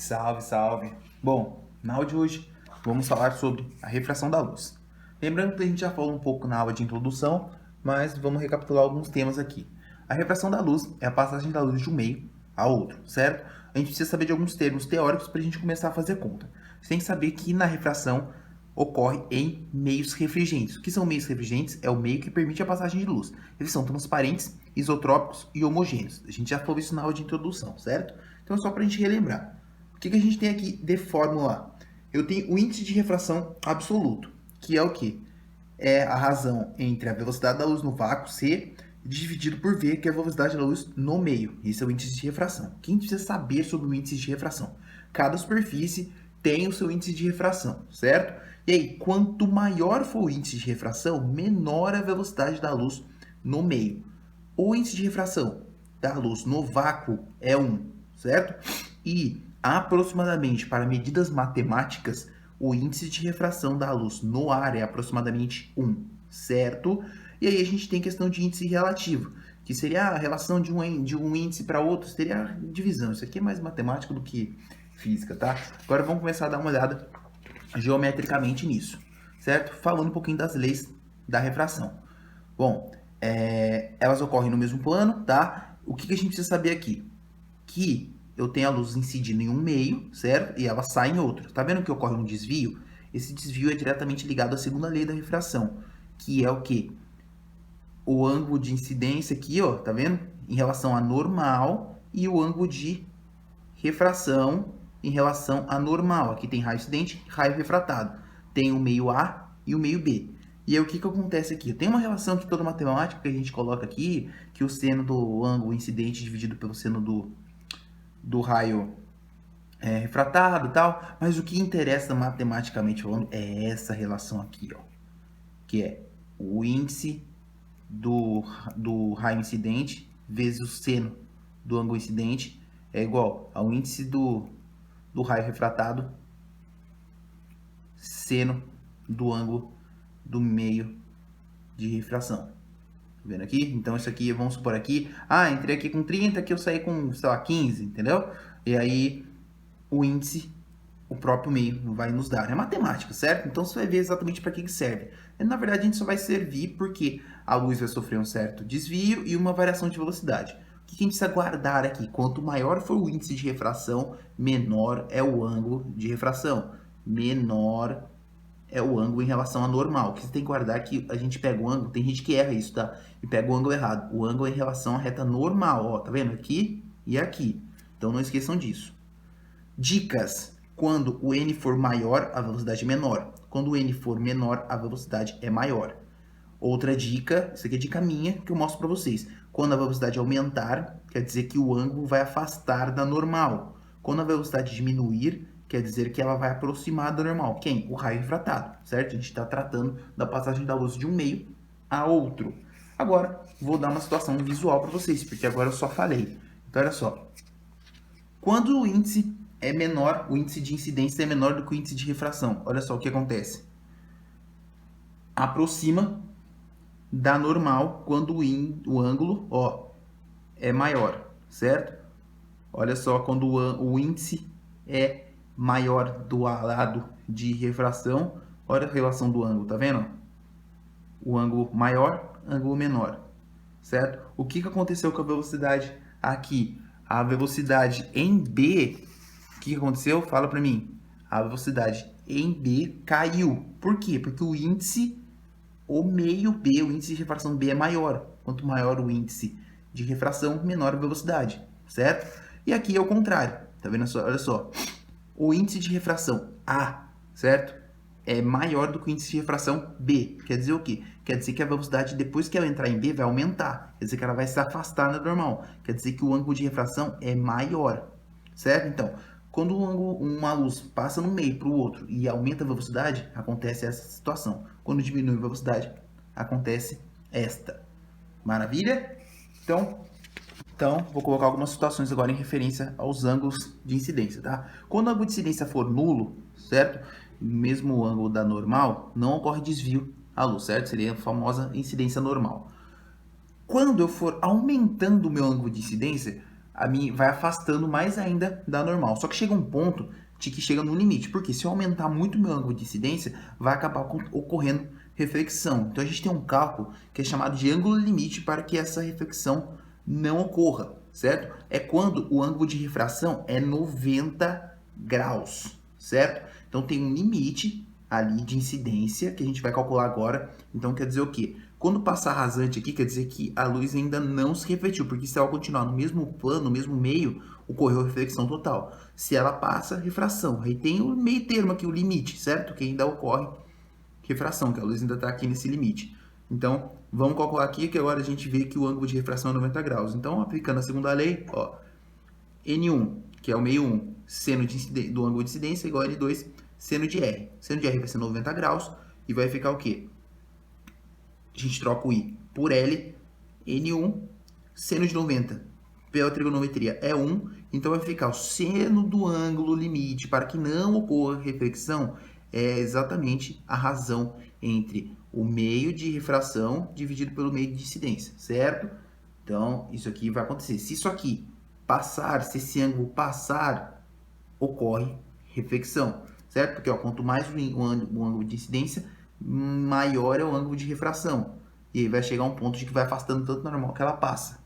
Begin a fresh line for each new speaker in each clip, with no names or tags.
Salve, salve! Bom, na aula de hoje vamos falar sobre a refração da luz. Lembrando que a gente já falou um pouco na aula de introdução, mas vamos recapitular alguns temas aqui. A refração da luz é a passagem da luz de um meio a outro, certo? A gente precisa saber de alguns termos teóricos para a gente começar a fazer conta. Você tem que saber que na refração ocorre em meios refringentes. O que são meios refringentes? É o meio que permite a passagem de luz. Eles são transparentes, isotrópicos e homogêneos. A gente já falou isso na aula de introdução, certo? Então é só para a gente relembrar. O que a gente tem aqui de fórmula? Eu tenho o índice de refração absoluto, que é o quê? É a razão entre a velocidade da luz no vácuo, C, dividido por V, que é a velocidade da luz no meio. Esse é o índice de refração. O que a gente precisa saber sobre o índice de refração? Cada superfície tem o seu índice de refração, certo? E aí, quanto maior for o índice de refração, menor a velocidade da luz no meio. O índice de refração da luz no vácuo é 1, certo? E aproximadamente, para medidas matemáticas, o índice de refração da luz no ar é aproximadamente 1, certo? E aí a gente tem questão de índice relativo, que seria a relação de um índice para outro, seria a divisão. Isso aqui é mais matemático do que física, tá? Agora vamos começar a dar uma olhada geometricamente nisso, certo? Falando um pouquinho das leis da refração. Bom, elas ocorrem no mesmo plano, tá? O que a gente precisa saber aqui? Que eu tenho a luz incidindo em um meio, certo? E ela sai em outro. Tá vendo que ocorre um desvio? Esse desvio é diretamente ligado à segunda lei da refração, que é o quê? O ângulo de incidência aqui, ó, tá vendo? Em relação à normal e o ângulo de refração em relação à normal. Aqui tem raio incidente e raio refratado. Tem o meio A e o meio B. E aí o que acontece aqui? Tem uma relação aqui toda matemática que a gente coloca aqui, que o seno do ângulo incidente dividido pelo seno do raio refratado e tal, mas o que interessa matematicamente falando é essa relação aqui, ó, que é o índice do raio incidente vezes o seno do ângulo incidente é igual ao índice do raio refratado seno do ângulo do meio de refração. Tá vendo aqui? Então isso aqui, vamos supor aqui, entrei aqui com 30, aqui eu saí com, sei lá, 15, entendeu? E aí o índice, o próprio meio vai nos dar. É matemática, certo? Então você vai ver exatamente para que serve. Na verdade, a gente só vai servir porque a luz vai sofrer um certo desvio e uma variação de velocidade. O que a gente precisa guardar aqui? Quanto maior for o índice de refração, menor é o ângulo de refração. Menor é o ângulo em relação à normal. O que você tem que guardar é que a gente pega o ângulo, tem gente que erra isso, tá? E pega o ângulo errado. O ângulo é em relação à reta normal, ó, tá vendo? Aqui e aqui. Então não esqueçam disso. Dicas: quando o n for maior, a velocidade é menor. Quando o n for menor, a velocidade é maior. Outra dica, isso aqui é dica minha que eu mostro para vocês. Quando a velocidade aumentar, quer dizer que o ângulo vai afastar da normal. Quando a velocidade diminuir, quer dizer que ela vai aproximar da normal. Quem? O raio refratado, certo? A gente está tratando da passagem da luz de um meio a outro. Agora, vou dar uma situação visual para vocês, porque agora eu só falei. Então, olha só. Quando o índice é menor, o índice de incidência é menor do que o índice de refração. Olha só o que acontece. Aproxima da normal quando o ângulo, ó, é maior, certo? Olha só, quando o índice é maior do lado de refração, olha a relação do ângulo, tá vendo? O ângulo maior, ângulo menor, certo? O que aconteceu com a velocidade aqui? A velocidade em B, o que aconteceu? Fala para mim. A velocidade em B caiu. Por quê? Porque o índice, o meio B, o índice de refração B é maior. Quanto maior o índice de refração, menor a velocidade, certo? E aqui é o contrário, tá vendo? Olha só. O índice de refração A, certo? É maior do que o índice de refração B. Quer dizer o quê? Quer dizer que a velocidade, depois que ela entrar em B, vai aumentar. Quer dizer que ela vai se afastar da normal. Quer dizer que o ângulo de refração é maior, certo? Então, quando uma luz passa no meio para o outro e aumenta a velocidade, acontece essa situação. Quando diminui a velocidade, acontece esta. Maravilha? Então, vou colocar algumas situações agora em referência aos ângulos de incidência, tá? Quando o ângulo de incidência for nulo, certo? Mesmo o ângulo da normal, não ocorre desvio à luz, certo? Seria a famosa incidência normal. Quando eu for aumentando o meu ângulo de incidência, vai afastando mais ainda da normal. Só que chega um ponto de que chega no limite, porque se eu aumentar muito o meu ângulo de incidência, vai acabar ocorrendo reflexão. Então a gente tem um cálculo que é chamado de ângulo limite para que essa reflexão não ocorra, certo? É quando o ângulo de refração é 90 graus, certo? Então tem um limite ali de incidência que a gente vai calcular agora. Então quer dizer o quê? Quando passar rasante aqui, quer dizer que a luz ainda não se refletiu, porque se ela continuar no mesmo plano, no mesmo meio, ocorreu reflexão total. Se ela passa, refração. Aí tem o meio termo aqui, o limite, certo? Que ainda ocorre refração, que a luz ainda está aqui nesse limite. Então, vamos calcular aqui que agora a gente vê que o ângulo de refração é 90 graus. Então, aplicando a segunda lei, ó, N1, que é o meio 1, seno do ângulo de incidência, igual a N2, seno de R. Seno de R vai ser 90 graus e vai ficar o quê? A gente troca o I por L, N1, seno de 90, pela trigonometria é 1, então vai ficar o seno do ângulo limite para que não ocorra reflexão, é exatamente a razão entre o meio de refração dividido pelo meio de incidência, certo? Então, isso aqui vai acontecer. Se isso aqui passar, se esse ângulo passar, ocorre reflexão, certo? Porque ó, quanto mais o ângulo de incidência, maior é o ângulo de refração. E aí vai chegar um ponto de que vai afastando tanto normal que ela passa.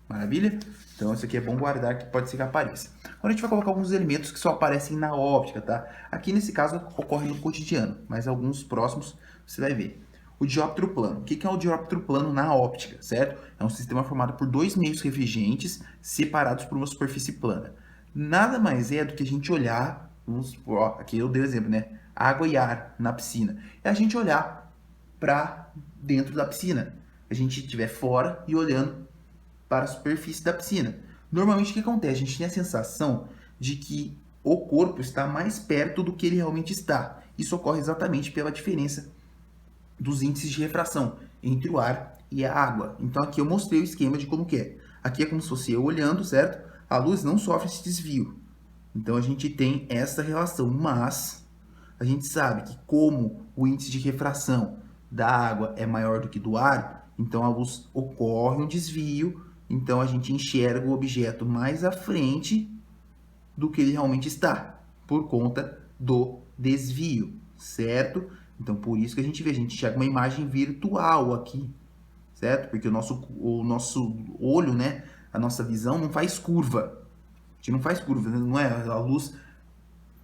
Maravilha? Então isso aqui é bom guardar, que pode ser que apareça. Agora a gente vai colocar alguns elementos que só aparecem na óptica, tá? Aqui nesse caso ocorre no cotidiano, mas alguns próximos você vai ver. O dióptro plano. O que é o dióptro plano na óptica, certo? É um sistema formado por dois meios refligentes separados por uma superfície plana. Nada mais é do que a gente olhar, aqui eu dei o exemplo, né? Água e ar na piscina. É a gente olhar para dentro da piscina. A gente estiver fora e olhando para a superfície da piscina. Normalmente o que acontece? A gente tem a sensação de que o corpo está mais perto do que ele realmente está. Isso ocorre exatamente pela diferença dos índices de refração entre o ar e a água. Então aqui eu mostrei o esquema de como que é. Aqui é como se fosse eu olhando, certo? A luz não sofre esse desvio. Então a gente tem essa relação, mas a gente sabe que como o índice de refração da água é maior do que do ar, então a luz ocorre um desvio, então a gente enxerga o objeto mais à frente do que ele realmente está, por conta do desvio, certo? Então por isso que a gente enxerga uma imagem virtual aqui, certo? Porque o nosso olho, né, a nossa visão não faz curva. A gente não faz curva, não é? A luz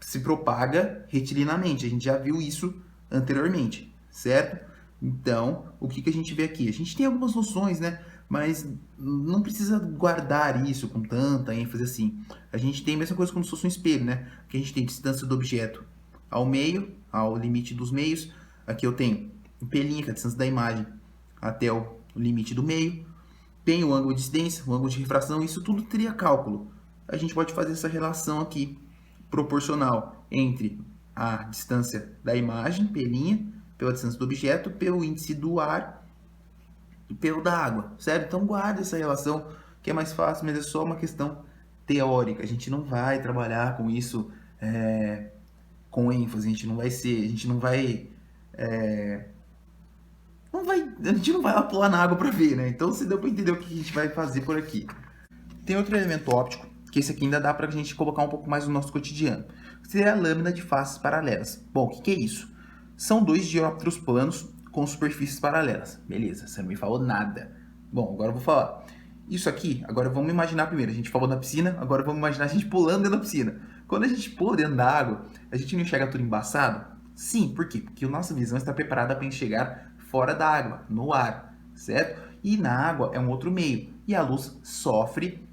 se propaga retilinamente, a gente já viu isso anteriormente, certo? Então, o que a gente vê aqui? A gente tem algumas noções, né? Mas não precisa guardar isso com tanta ênfase assim. A gente tem a mesma coisa como se fosse um espelho, né? Que a gente tem distância do objeto ao meio, ao limite dos meios. Aqui eu tenho o pelinho, que é a distância da imagem até o limite do meio. Tem o ângulo de incidência, o ângulo de refração, isso tudo teria cálculo. A gente pode fazer essa relação aqui, proporcional entre a distância da imagem, pelinha, pela distância do objeto, pelo índice do ar e pelo da água, certo? Então guarda essa relação, que é mais fácil, mas é só uma questão teórica. A gente não vai trabalhar com isso com ênfase, a gente não vai lá pular na água para ver, né? Então se deu para entender o que a gente vai fazer por aqui. Tem outro elemento óptico, que esse aqui ainda dá para a gente colocar um pouco mais no nosso cotidiano, que seria a lâmina de faces paralelas. Bom, o que é isso? São dois dióptros planos com superfícies paralelas. Beleza, você não me falou nada. Bom, agora eu vou falar. Isso aqui, agora vamos imaginar primeiro. A gente falou na piscina, agora vamos imaginar a gente pulando dentro da piscina. Quando a gente pula dentro da água, a gente não enxerga tudo embaçado? Sim, por quê? Porque a nossa visão está preparada para enxergar fora da água, no ar, certo? E na água é um outro meio. E a luz sofre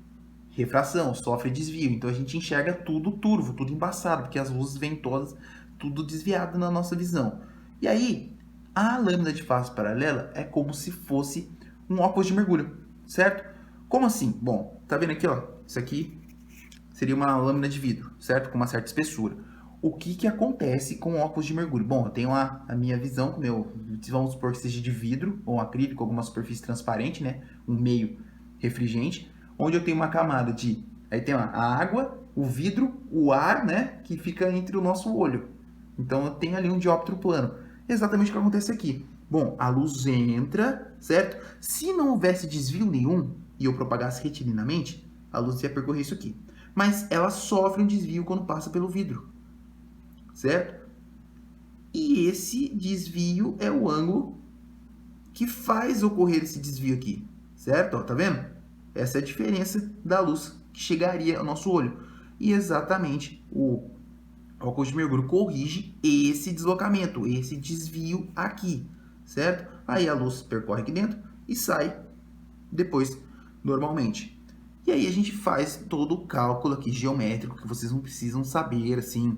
refração, sofre desvio. Então a gente enxerga tudo turvo, tudo embaçado, porque as luzes vêm todas, tudo desviado na nossa visão. E aí, a lâmina de face paralela é como se fosse um óculos de mergulho, certo? Como assim? Bom, tá vendo aqui, ó? Isso aqui seria uma lâmina de vidro, certo? Com uma certa espessura. O que acontece com o óculos de mergulho? Bom, eu tenho a minha visão, vamos supor que seja de vidro, ou acrílico, alguma superfície transparente, né? Um meio refligente, onde eu tenho uma camada de... Aí tem a água, o vidro, o ar, né? Que fica entre o nosso olho. Então, eu tenho ali um dióptro plano. Exatamente o que acontece aqui. Bom, a luz entra, certo? Se não houvesse desvio nenhum e eu propagasse retilinamente, A luz ia percorrer isso aqui. Mas ela sofre um desvio quando passa pelo vidro, certo? E esse desvio é o ângulo que faz ocorrer esse desvio aqui, certo? Ó, tá vendo? Essa é a diferença da luz que chegaria ao nosso olho. E exatamente o óculos de mergulho corrige esse deslocamento, esse desvio aqui, certo? Aí a luz percorre aqui dentro e sai depois normalmente. E aí a gente faz todo o cálculo aqui geométrico que vocês não precisam saber assim,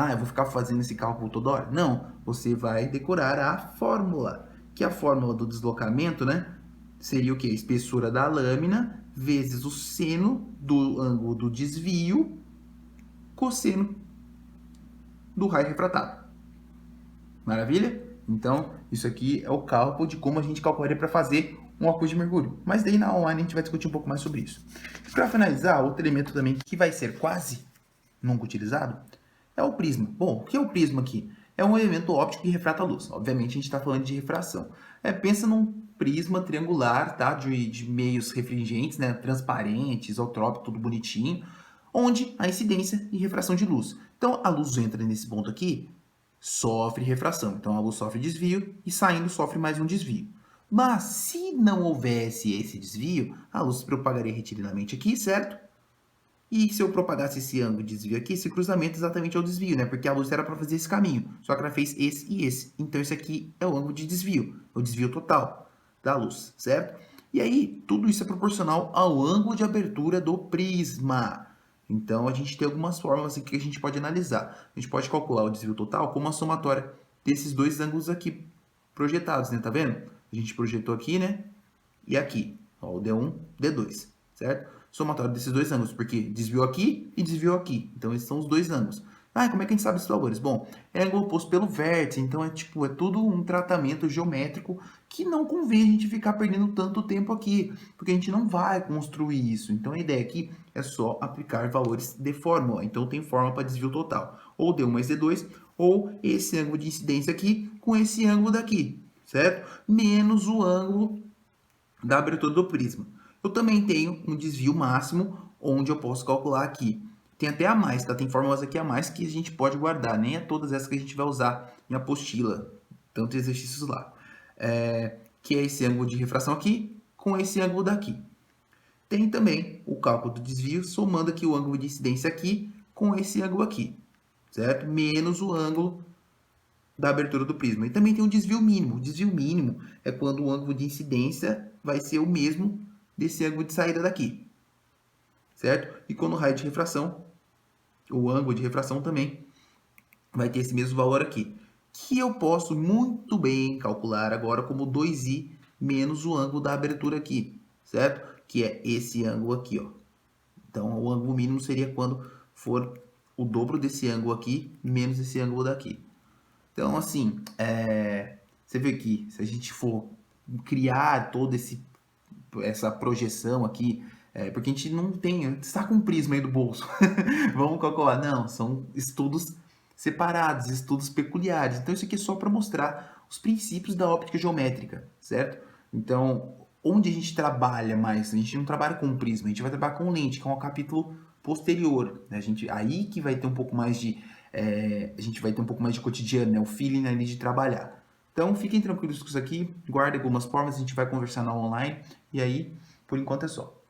eu vou ficar fazendo esse cálculo toda hora. Não, você vai decorar a fórmula, que é a fórmula do deslocamento, né? Seria o quê? A espessura da lâmina vezes o seno do ângulo do desvio, cosseno do raio refratado. Maravilha? Então, isso aqui é o cálculo de como a gente calcularia para fazer um óculos de mergulho. Mas daí na online a gente vai discutir um pouco mais sobre isso. Para finalizar, outro elemento também que vai ser quase nunca utilizado é o prisma. Bom, o que é o prisma aqui? É um elemento óptico que refrata a luz. Obviamente a gente está falando de refração. Pensa num prisma triangular, tá? De meios refringentes, né? Transparente, isotrópico, tudo bonitinho, onde a incidência e refração de luz. Então a luz entra nesse ponto aqui, sofre refração. Então a luz sofre desvio e saindo sofre mais um desvio. Mas se não houvesse esse desvio, a luz se propagaria retilindamente aqui, certo? E se eu propagasse esse ângulo de desvio aqui, esse cruzamento exatamente é o desvio, né? Porque a luz era para fazer esse caminho, só que ela fez esse e esse. Então esse aqui é o ângulo de desvio, o desvio total da luz, certo? E aí, tudo isso é proporcional ao ângulo de abertura do prisma. Então, a gente tem algumas fórmulas aqui que a gente pode analisar. A gente pode calcular o desvio total como a somatória desses dois ângulos aqui projetados, né? Tá vendo? A gente projetou aqui, né? E aqui, ó, o D1, D2, certo? Somatório desses dois ângulos, porque desviou aqui e desviou aqui. Então, esses são os dois ângulos. Como é que a gente sabe esses valores? Bom, é ângulo oposto pelo vértice, então é tudo um tratamento geométrico que não convém a gente ficar perdendo tanto tempo aqui, porque a gente não vai construir isso. Então, a ideia aqui é só aplicar valores de fórmula. Então, tem fórmula para desvio total. Ou D1 mais D2, ou esse ângulo de incidência aqui com esse ângulo daqui, certo? Menos o ângulo da abertura do prisma. Eu também tenho um desvio máximo, onde eu posso calcular aqui. Tem até a mais, tá? Tem fórmulas aqui a mais que a gente pode guardar. Nem é todas essas que a gente vai usar em apostila. Tantos exercícios lá. Que é esse ângulo de refração aqui com esse ângulo daqui. Tem também o cálculo do desvio, somando aqui o ângulo de incidência aqui com esse ângulo aqui, certo? Menos o ângulo da abertura do prisma. E também tem o desvio mínimo. O desvio mínimo é quando o ângulo de incidência vai ser o mesmo desse ângulo de saída daqui, certo? E quando o raio de refração, o ângulo de refração também vai ter esse mesmo valor aqui, que eu posso muito bem calcular agora como 2i menos o ângulo da abertura aqui, certo? Que é esse ângulo aqui, ó. Então, o ângulo mínimo seria quando for o dobro desse ângulo aqui menos esse ângulo daqui. Então, assim, você vê que se a gente for criar toda essa projeção aqui, porque a gente não tem, está com um prisma aí do bolso, vamos calcular. Não, são estudos separados, estudos peculiares. Então, isso aqui é só para mostrar os princípios da óptica geométrica, certo? Então, onde a gente trabalha mais? A gente não trabalha com prisma, a gente vai trabalhar com lente, que é um capítulo posterior, né? Aí que vai ter um pouco mais de a gente vai ter um pouco mais de cotidiano, né? O feeling ali de trabalhar. Então, fiquem tranquilos com isso aqui, guardem algumas formas, a gente vai conversar na online, e aí, por enquanto é só.